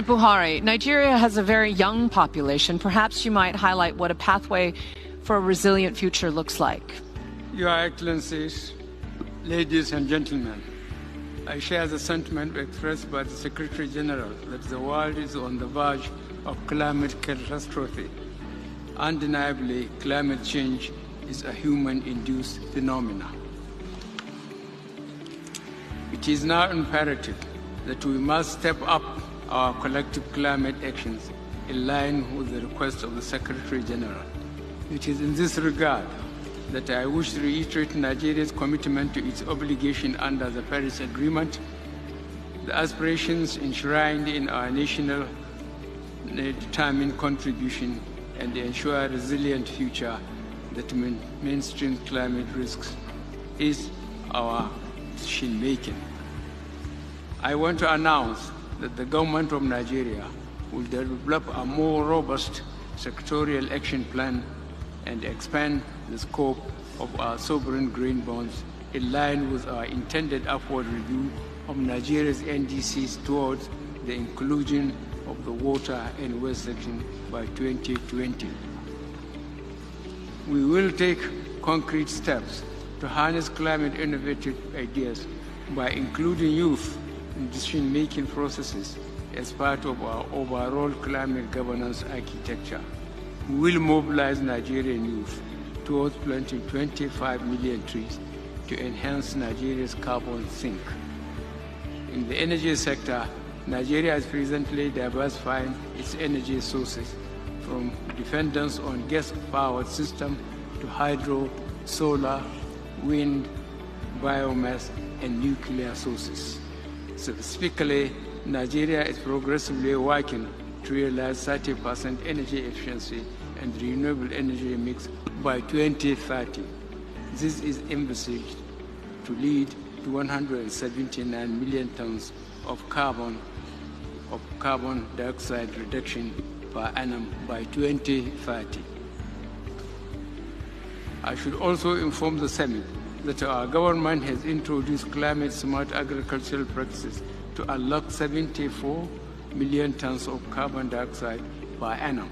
Buhari, Nigeria has a very young population. Perhaps you might highlight what a pathway for a resilient future looks like. Your Excellencies, ladies and gentlemen, I share the sentiment expressed by the Secretary General that the world is on the verge of climate catastrophe. Undeniably, climate change is a human-induced phenomenon. It is now imperative that we must step up our collective climate actions in line with the request of the Secretary General. It is in this regard that I wish to reiterate Nigeria's commitment to its obligation under the Paris Agreement, the aspirations enshrined in our national determined contribution, and the ensure a resilient future that mainstream climate risks is our decision-making. I want to announce that the government of Nigeria will develop a more robust sectorial action plan and expand the scope of our sovereign green bonds in line with our intended upward review of Nigeria's NDCs towards the inclusion of the water and waste section by 2020. We will take concrete steps to harness climate innovative ideas by including youth in decision-making processes as part of our overall climate governance architecture. We will mobilize Nigerian youth towards planting 25 million trees to enhance Nigeria's carbon sink. In the energy sector, Nigeria is presently diversifying its energy sources from dependence on gas-powered system to hydro, solar, wind, biomass, and nuclear sources. Specifically, Nigeria is progressively working to realize 30% energy efficiency and renewable energy mix by 2030. This is envisaged to lead to 179 million tons of carbon dioxide reduction per annum by 2030. I should also inform the Summit that our government has introduced climate-smart agricultural practices to unlock 74 million tons of carbon dioxide per annum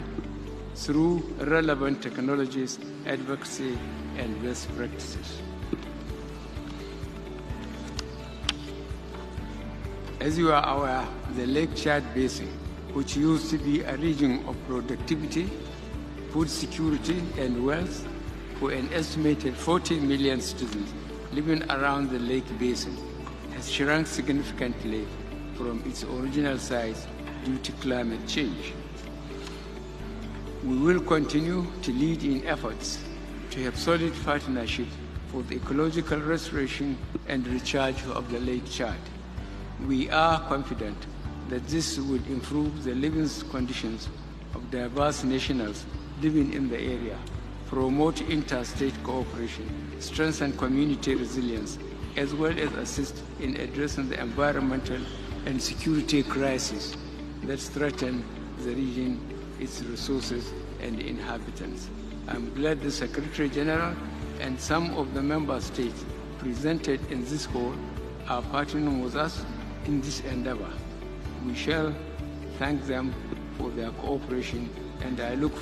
through relevant technologies, advocacy, and best practices. As you are aware, the Lake Chad Basin, which used to be a region of productivity, food security, and wealth for an estimated 14 million citizens living around the lake basin, has shrunk significantly from its original size due to climate change. We will continue to lead in efforts to have solid partnership for the ecological restoration and recharge of the Lake Chad. We are confident that this would improve the living conditions of diverse nationals living in the area, promote interstate cooperation, strengthen community resilience, as well as assist in addressing the environmental and security crises that threaten the region, its resources, and inhabitants. I'm glad the Secretary General and some of the member states presented in this hall are partnering with us in this endeavor. We shall thank them for their cooperation, and I look